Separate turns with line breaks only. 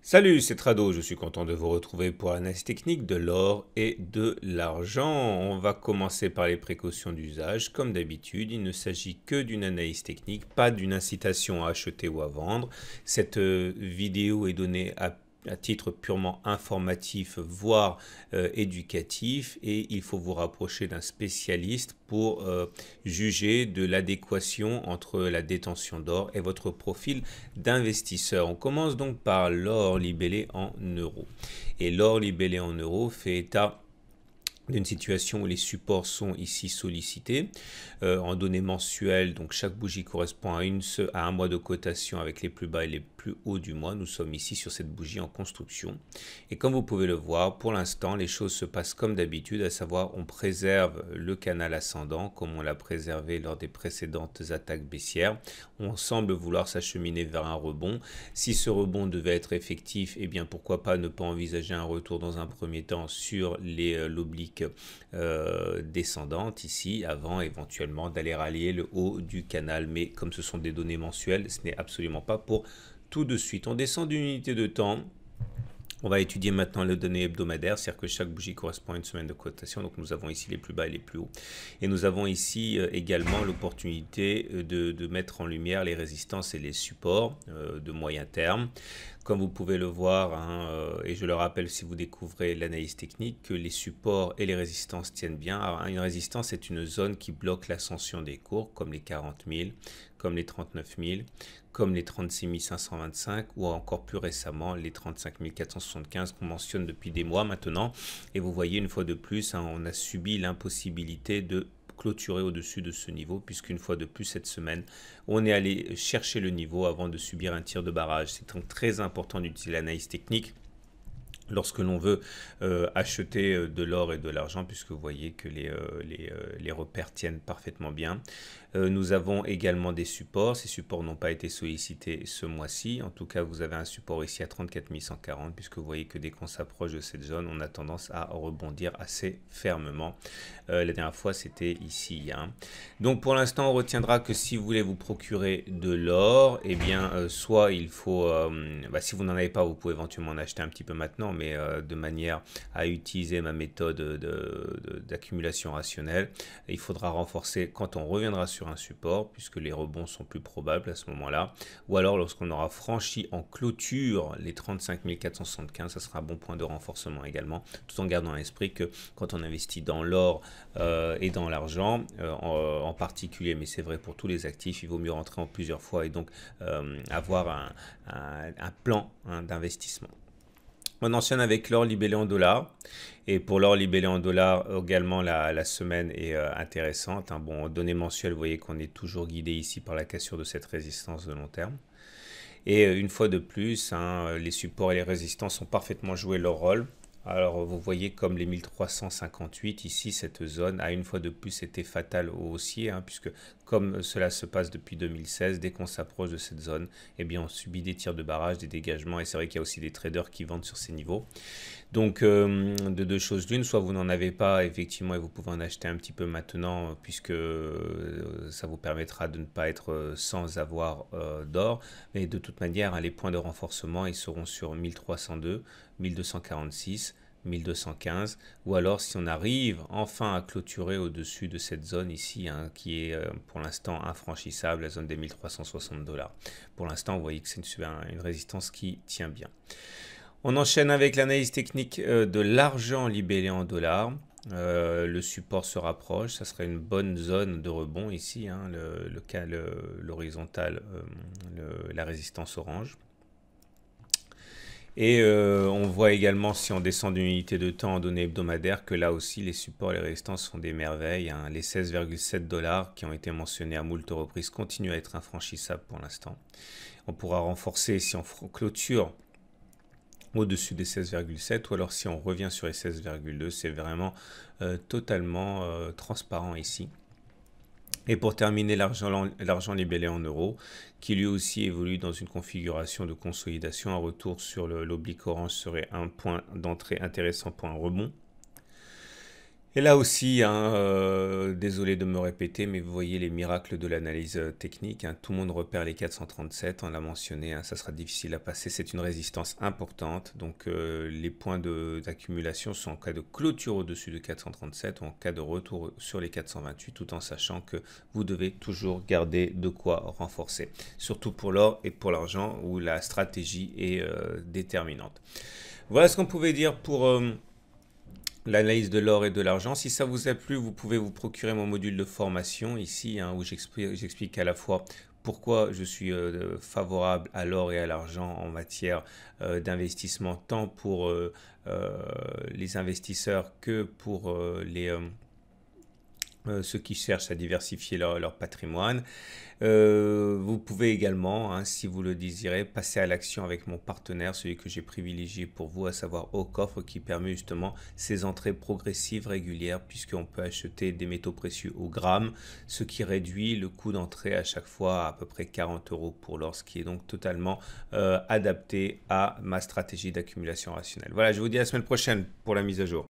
Salut, c'est Trado, je suis content de vous retrouver pour l'analyse technique de l'or et de l'argent. On va commencer par les précautions d'usage. Comme d'habitude, il ne s'agit que d'une analyse technique, pas d'une incitation à acheter ou à vendre. Cette vidéo est donnée à titre purement informatif, voire éducatif, et il faut vous rapprocher d'un spécialiste pour juger de l'adéquation entre la détention d'or et votre profil d'investisseur. On commence donc par l'or libellé en euros. Et l'or libellé en euros fait état d'une situation où les supports sont ici sollicités en données mensuelles. Donc chaque bougie correspond à un mois de cotation avec les plus bas et les plus hauts du mois. Nous sommes ici sur cette bougie en construction. Et comme vous pouvez le voir, pour l'instant, les choses se passent comme d'habitude, à savoir on préserve le canal ascendant comme on l'a préservé lors des précédentes attaques baissières. On semble vouloir s'acheminer vers un rebond. Si ce rebond devait être effectif, eh bien pourquoi pas ne pas envisager un retour dans un premier temps sur l'oblique descendante ici avant éventuellement d'aller rallier le haut du canal, mais comme ce sont des données mensuelles, ce n'est absolument pas pour tout de suite. On descend d'une unité de temps. On va étudier maintenant les données hebdomadaires, c'est-à-dire que chaque bougie correspond à une semaine de cotation. Donc nous avons ici les plus bas et les plus hauts. Et nous avons ici également l'opportunité de mettre en lumière les résistances et les supports de moyen terme. Comme vous pouvez le voir, et je le rappelle si vous découvrez l'analyse technique, que les supports et les résistances tiennent bien. Alors, une résistance est une zone qui bloque l'ascension des cours, comme les 40 000, comme les 39 000, comme les 36 525 ou encore plus récemment les 35 475 qu'on mentionne depuis des mois maintenant. Et vous voyez une fois de plus, on a subi l'impossibilité de clôturer au-dessus de ce niveau, puisqu'une fois de plus cette semaine, on est allé chercher le niveau avant de subir un tir de barrage. C'est donc très important d'utiliser l'analyse technique lorsque l'on veut acheter de l'or et de l'argent, puisque vous voyez que les repères tiennent parfaitement bien. Nous avons également des supports. Ces supports n'ont pas été sollicités ce mois-ci. En tout cas, vous avez un support ici à 34 140, puisque vous voyez que dès qu'on s'approche de cette zone, on a tendance à rebondir assez fermement. La dernière fois, c'était ici. Donc pour l'instant, on retiendra que si vous voulez vous procurer de l'or, eh bien, soit il faut, si vous n'en avez pas, vous pouvez éventuellement en acheter un petit peu maintenant, mais de manière à utiliser ma méthode d'accumulation rationnelle, il faudra renforcer quand on reviendra sur un support, puisque les rebonds sont plus probables à ce moment-là, ou alors lorsqu'on aura franchi en clôture les 35 475, ça sera un bon point de renforcement également, tout en gardant à l'esprit que quand on investit dans l'or et dans l'argent en particulier, mais c'est vrai pour tous les actifs, il vaut mieux rentrer en plusieurs fois et donc avoir un plan d'investissement. On enchaîne avec l'or libellé en dollars. Et pour l'or libellé en dollars, également la semaine est intéressante. Bon, données mensuelles, vous voyez qu'on est toujours guidé ici par la cassure de cette résistance de long terme. Et une fois de plus, les supports et les résistances ont parfaitement joué leur rôle. Alors vous voyez comme les 1358 ici, cette zone a une fois de plus été fatale au haussier, puisque comme cela se passe depuis 2016, dès qu'on s'approche de cette zone, eh bien on subit des tirs de barrage, des dégagements, et c'est vrai qu'il y a aussi des traders qui vendent sur ces niveaux. Donc de deux choses l'une, soit vous n'en avez pas effectivement et vous pouvez en acheter un petit peu maintenant, puisque ça vous permettra de ne pas être sans avoir d'or, mais de toute manière les points de renforcement ils seront sur 1302, 1246, 1215, ou alors si on arrive enfin à clôturer au-dessus de cette zone ici, qui est pour l'instant infranchissable, la zone des 1360 $. Pour l'instant, vous voyez que c'est une résistance qui tient bien. On enchaîne avec l'analyse technique de l'argent libellé en dollars. Le support se rapproche, ça serait une bonne zone de rebond ici, l'horizontale, la résistance orange. Et on voit également, si on descend d'une unité de temps en données hebdomadaires, que là aussi les supports et les résistances font des merveilles. Les 16,7 $ qui ont été mentionnés à moult reprises continuent à être infranchissables pour l'instant. On pourra renforcer si on clôture au-dessus des 16,7 ou alors si on revient sur les 16,2, c'est vraiment totalement transparent ici. Et pour terminer, l'argent libellé en euros, qui lui aussi évolue dans une configuration de consolidation. Un retour sur l'oblique orange serait un point d'entrée intéressant pour un rebond. Et là aussi, hein, désolé de me répéter, mais vous voyez les miracles de l'analyse technique, hein, tout le monde repère les 437, on l'a mentionné, hein, ça sera difficile à passer, c'est une résistance importante, donc les points d'accumulation sont en cas de clôture au-dessus de 437 ou en cas de retour sur les 428, tout en sachant que vous devez toujours garder de quoi renforcer, surtout pour l'or et pour l'argent où la stratégie est déterminante. Voilà ce qu'on pouvait dire pour l'analyse de l'or et de l'argent. Si ça vous a plu, vous pouvez vous procurer mon module de formation ici, hein, où j'explique à la fois pourquoi je suis favorable à l'or et à l'argent en matière d'investissement, tant pour les investisseurs que pour ceux qui cherchent à diversifier leur patrimoine. Vous pouvez également, hein, si vous le désirez, passer à l'action avec mon partenaire, celui que j'ai privilégié pour vous, à savoir Aucoffre, qui permet justement ces entrées progressives régulières, puisqu'on peut acheter des métaux précieux au gramme, ce qui réduit le coût d'entrée à chaque fois à peu près 40 € pour l'or, ce qui est donc totalement adapté à ma stratégie d'accumulation rationnelle. Voilà, je vous dis à la semaine prochaine pour la mise à jour.